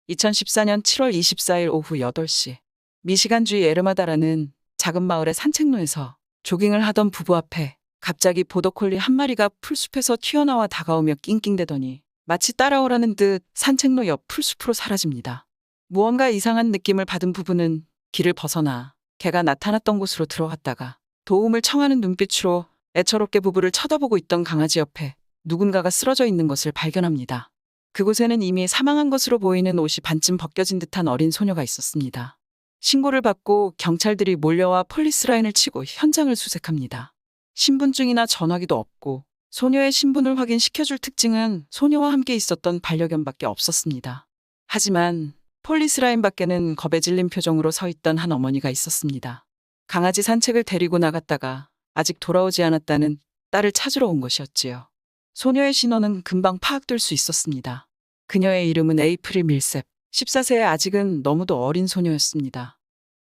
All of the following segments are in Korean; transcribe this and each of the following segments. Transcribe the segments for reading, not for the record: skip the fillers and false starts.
2014년 7월 24일 오후 8시 미시간주의 에르마다라는 작은 마을의 산책로에서 조깅을 하던 부부 앞에 갑자기 보더콜리 한 마리가 풀숲에서 튀어나와 다가오며 낑낑대더니 마치 따라오라는 듯 산책로 옆 풀숲으로 사라집니다. 무언가 이상한 느낌을 받은 부부는 길을 벗어나 개가 나타났던 곳으로 들어갔다가 도움을 청하는 눈빛으로 애처롭게 부부를 쳐다보고 있던 강아지 옆에 누군가가 쓰러져 있는 것을 발견합니다. 그곳에는 이미 사망한 것으로 보이는 옷이 반쯤 벗겨진 듯한 어린 소녀가 있었습니다. 신고를 받고 경찰들이 몰려와 폴리스라인을 치고 현장을 수색합니다. 신분증이나 전화기도 없고 소녀의 신분을 확인시켜줄 특징은 소녀와 함께 있었던 반려견밖에 없었습니다. 하지만 폴리스라인 밖에는 겁에 질린 표정으로 서 있던 한 어머니가 있었습니다. 강아지 산책을 데리고 나갔다가 아직 돌아오지 않았다는 딸을 찾으러 온 것이었지요. 소녀의 신원은 금방 파악될 수 있었습니다. 그녀의 이름은 에이프릴 밀셉, 14세의 아직은 너무도 어린 소녀였습니다.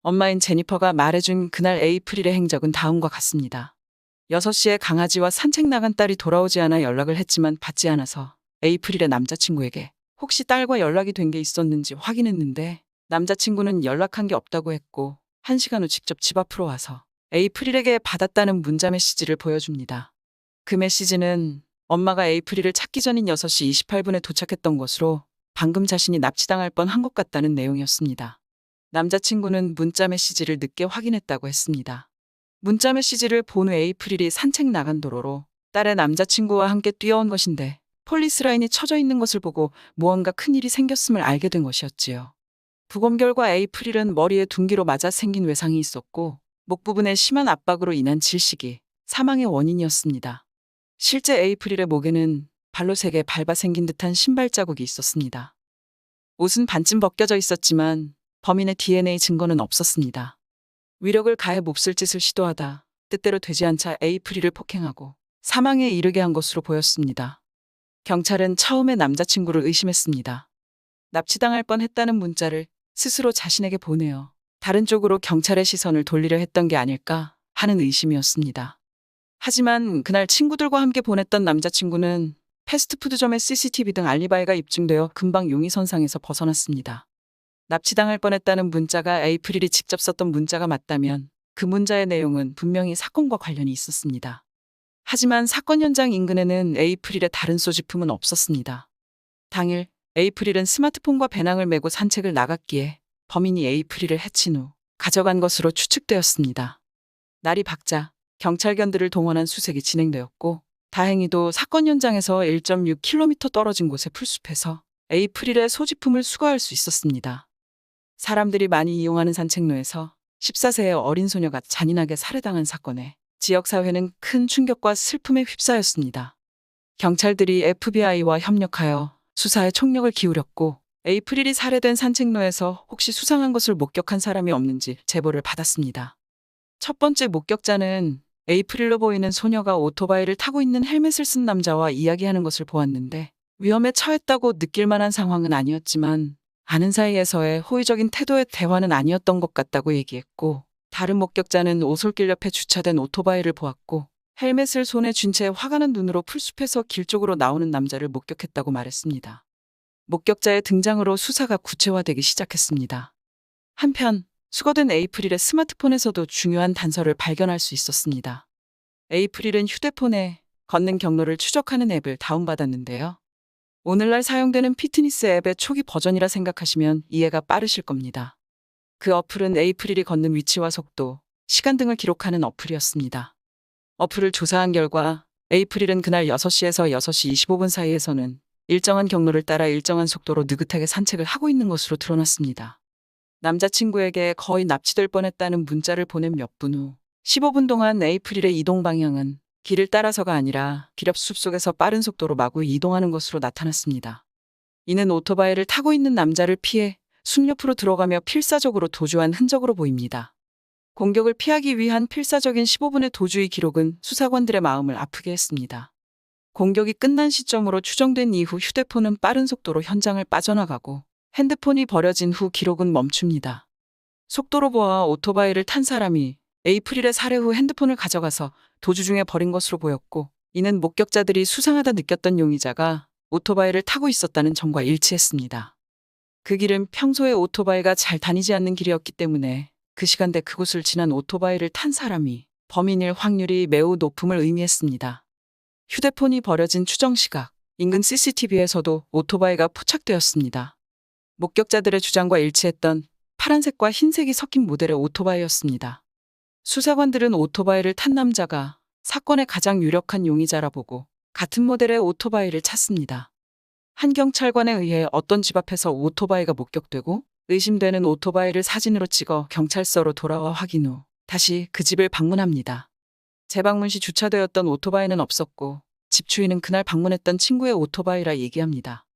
엄마인 제니퍼가 말해준 그날 에이프릴의 행적은 다음과 같습니다. 6시에 강아지와 산책 나간 딸이 돌아오지 않아 연락을 했지만 받지 않아서 에이프릴의 남자친구에게 혹시 딸과 연락이 된 게 있었는지 확인했는데 남자친구는 연락한 게 없다고 했고 1시간 후 직접 집 앞으로 와서 에이프릴에게 받았다는 문자 메시지를 보여줍니다. 그 메시지는 엄마가 에이프릴을 찾기 전인 6시 28분에 도착했던 것으로 방금 자신이 납치당할 뻔한 것 같다는 내용이었습니다. 남자친구는 문자 메시지를 늦게 확인했다고 했습니다. 문자 메시지를 본 후 에이프릴이 산책 나간 도로로 딸의 남자친구와 함께 뛰어온 것인데 폴리스라인이 쳐져 있는 것을 보고 무언가 큰일이 생겼음을 알게 된 것이었지요. 부검 결과 에이프릴은 머리에 둔기로 맞아 생긴 외상이 있었고 목 부분에 심한 압박으로 인한 질식이 사망의 원인이었습니다. 실제 에이프릴의 목에는 발로 3개 밟아 생긴 듯한 신발 자국이 있었습니다. 옷은 반쯤 벗겨져 있었지만 범인의 DNA 증거는 없었습니다. 위력을 가해 몹쓸 짓을 시도하다 뜻대로 되지 않자 에이프릴을 폭행하고 사망에 이르게 한 것으로 보였습니다. 경찰은 처음에 남자친구를 의심했습니다. 납치당할 뻔했다는 문자를 스스로 자신에게 보내어 다른 쪽으로 경찰의 시선을 돌리려 했던 게 아닐까 하는 의심이었습니다. 하지만 그날 친구들과 함께 보냈던 남자친구는 패스트푸드점의 CCTV 등 알리바이가 입증되어 금방 용의선상에서 벗어났습니다. 납치당할 뻔했다는 문자가 에이프릴이 직접 썼던 문자가 맞다면 그 문자의 내용은 분명히 사건과 관련이 있었습니다. 하지만 사건 현장 인근에는 에이프릴의 다른 소지품은 없었습니다. 당일 에이프릴은 스마트폰과 배낭을 메고 산책을 나갔기에 범인이 에이프릴을 해친 후 가져간 것으로 추측되었습니다. 날이 밝자 경찰견들을 동원한 수색이 진행되었고 다행히도 사건 현장에서 1.6km 떨어진 곳의 풀숲에서 에이프릴의 소지품을 수거할 수 있었습니다. 사람들이 많이 이용하는 산책로에서 14세의 어린 소녀가 잔인하게 살해당한 사건에 지역사회는 큰 충격과 슬픔에 휩싸였습니다. 경찰들이 FBI와 협력하여 수사에 총력을 기울였고 에이프릴이 살해된 산책로에서 혹시 수상한 것을 목격한 사람이 없는지 제보를 받았습니다. 첫 번째 목격자는 에이프릴로 보이는 소녀가 오토바이를 타고 있는 헬멧을 쓴 남자와 이야기하는 것을 보았는데 위험에 처했다고 느낄 만한 상황은 아니었지만 아는 사이에서의 호의적인 태도의 대화는 아니었던 것 같다고 얘기했고 다른 목격자는 오솔길 옆에 주차된 오토바이를 보았고 헬멧을 손에 쥔 채 화가 난 눈으로 풀숲에서 길 쪽으로 나오는 남자를 목격했다고 말했습니다. 목격자의 등장으로 수사가 구체화되기 시작했습니다. 한편 수거된 에이프릴의 스마트폰에서도 중요한 단서를 발견할 수 있었습니다. 에이프릴은 휴대폰에 걷는 경로를 추적하는 앱을 다운받았는데요. 오늘날 사용되는 피트니스 앱의 초기 버전이라 생각하시면 이해가 빠르실 겁니다. 그 어플은 에이프릴이 걷는 위치와 속도, 시간 등을 기록하는 어플이었습니다. 어플을 조사한 결과 에이프릴은 그날 6시에서 6시 25분 사이에서는 일정한 경로를 따라 일정한 속도로 느긋하게 산책을 하고 있는 것으로 드러났습니다. 남자친구에게 거의 납치될 뻔했다는 문자를 보낸 몇 분 후 15분 동안 에이프릴의 이동 방향은 길을 따라서가 아니라 길 옆 숲속에서 빠른 속도로 마구 이동하는 것으로 나타났습니다. 이는 오토바이를 타고 있는 남자를 피해 숲 옆으로 들어가며 필사적으로 도주한 흔적으로 보입니다. 공격을 피하기 위한 필사적인 15분의 도주의 기록은 수사관들의 마음을 아프게 했습니다. 공격이 끝난 시점으로 추정된 이후 휴대폰은 빠른 속도로 현장을 빠져나가고 핸드폰이 버려진 후 기록은 멈춥니다. 속도로 보아 오토바이를 탄 사람이 에이프릴의 살해 후 핸드폰을 가져가서 도주 중에 버린 것으로 보였고 이는 목격자들이 수상하다 느꼈던 용의자가 오토바이를 타고 있었다는 점과 일치했습니다. 그 길은 평소에 오토바이가 잘 다니지 않는 길이었기 때문에 그 시간대 그곳을 지난 오토바이를 탄 사람이 범인일 확률이 매우 높음을 의미했습니다. 휴대폰이 버려진 추정 시각, 인근 CCTV에서도 오토바이가 포착되었습니다. 목격자들의 주장과 일치했던 파란색과 흰색이 섞인 모델의 오토바이였습니다. 수사관들은 오토바이를 탄 남자가 사건의 가장 유력한 용의자라 보고 같은 모델의 오토바이를 찾습니다. 한 경찰관에 의해 어떤 집 앞에서 오토바이가 목격되고 의심되는 오토바이를 사진으로 찍어 경찰서로 돌아와 확인 후 다시 그 집을 방문합니다. 재방문 시 주차되었던 오토바이는 없었고 집 주인은 그날 방문했던 친구의 오토바이라 얘기합니다.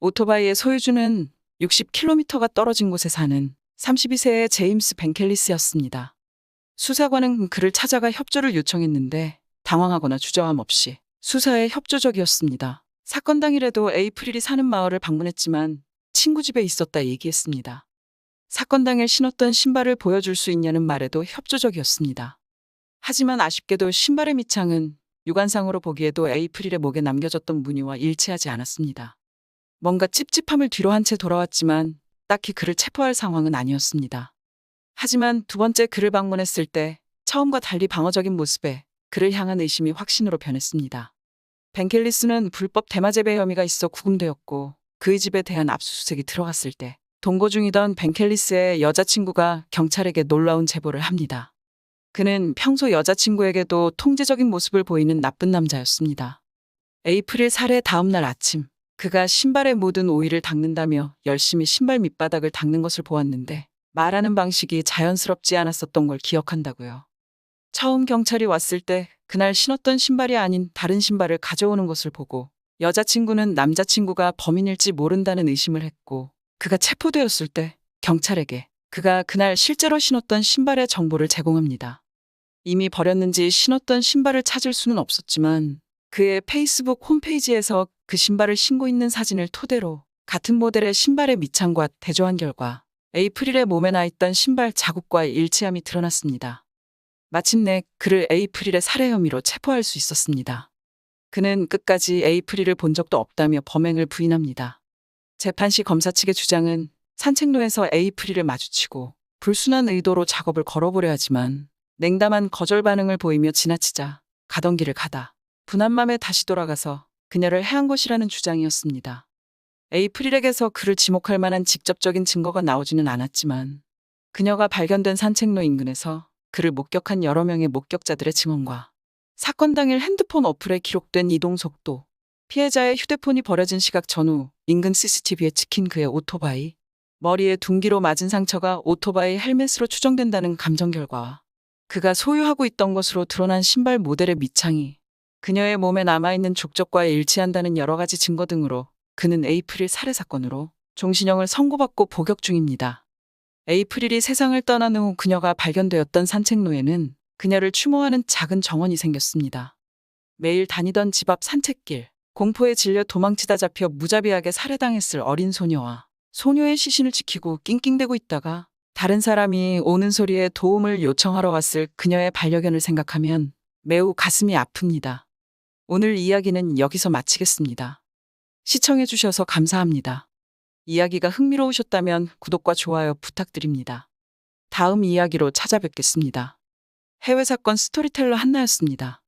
오토바이의 소유주는 60km가 떨어진 곳에 사는 32세의 제임스 벤켈리스였습니다. 수사관은 그를 찾아가 협조를 요청했는데 당황하거나 주저함 없이 수사에 협조적이었습니다. 사건 당일에도 에이프릴이 사는 마을을 방문했지만 친구 집에 있었다 얘기했습니다. 사건 당일 신었던 신발을 보여줄 수 있냐는 말에도 협조적이었습니다. 하지만 아쉽게도 신발의 밑창은 육안상으로 보기에도 에이프릴의 목에 남겨졌던 무늬와 일치하지 않았습니다. 뭔가 찝찝함을 뒤로 한 채 돌아왔지만 딱히 그를 체포할 상황은 아니었습니다. 하지만 두 번째 그를 방문했을 때 처음과 달리 방어적인 모습에 그를 향한 의심이 확신으로 변했습니다. 벤켈리스는 불법 대마 재배 혐의가 있어 구금되었고 그의 집에 대한 압수수색이 들어갔을 때 동거 중이던 벤켈리스의 여자친구가 경찰에게 놀라운 제보를 합니다. 그는 평소 여자친구에게도 통제적인 모습을 보이는 나쁜 남자였습니다. 에이프릴 살해 다음 날 아침 그가 신발에 묻은 오일을 닦는다며 열심히 신발 밑바닥을 닦는 것을 보았는데 말하는 방식이 자연스럽지 않았었던 걸 기억한다고요. 처음 경찰이 왔을 때 그날 신었던 신발이 아닌 다른 신발을 가져오는 것을 보고 여자친구는 남자친구가 범인일지 모른다는 의심을 했고 그가 체포되었을 때 경찰에게 그가 그날 실제로 신었던 신발의 정보를 제공합니다. 이미 버렸는지 신었던 신발을 찾을 수는 없었지만 그의 페이스북 홈페이지에서 그 신발을 신고 있는 사진을 토대로 같은 모델의 신발의 밑창과 대조한 결과 에이프릴의 몸에 나 있던 신발 자국과 일치함이 드러났습니다. 마침내 그를 에이프릴의 살해 혐의로 체포할 수 있었습니다. 그는 끝까지 에이프릴을 본 적도 없다며 범행을 부인합니다. 재판 시 검사 측의 주장은 산책로에서 에이프릴을 마주치고 불순한 의도로 작업을 걸어보려 하지만 냉담한 거절 반응을 보이며 지나치자 가던 길을 가다 분한 맘에 다시 돌아가서 그녀를 해한 것이라는 주장이었습니다. 에이프릴에게서 그를 지목할 만한 직접적인 증거가 나오지는 않았지만 그녀가 발견된 산책로 인근에서 그를 목격한 여러 명의 목격자들의 증언과 사건 당일 핸드폰 어플에 기록된 이동 속도, 피해자의 휴대폰이 버려진 시각 전후 인근 CCTV에 찍힌 그의 오토바이, 머리에 둔기로 맞은 상처가 오토바이 헬멧으로 추정된다는 감정 결과와 그가 소유하고 있던 것으로 드러난 신발 모델의 밑창이 그녀의 몸에 남아있는 족적과 일치한다는 여러 가지 증거 등으로 그는 에이프릴 살해 사건으로 종신형을 선고받고 복역 중입니다. 에이프릴이 세상을 떠난 후 그녀가 발견되었던 산책로에는 그녀를 추모하는 작은 정원이 생겼습니다. 매일 다니던 집 앞 산책길, 공포에 질려 도망치다 잡혀 무자비하게 살해당했을 어린 소녀와 소녀의 시신을 지키고 낑낑대고 있다가 다른 사람이 오는 소리에 도움을 요청하러 왔을 그녀의 반려견을 생각하면 매우 가슴이 아픕니다. 오늘 이야기는 여기서 마치겠습니다. 시청해주셔서 감사합니다. 이야기가 흥미로우셨다면 구독과 좋아요 부탁드립니다. 다음 이야기로 찾아뵙겠습니다. 해외사건 스토리텔러 한나였습니다.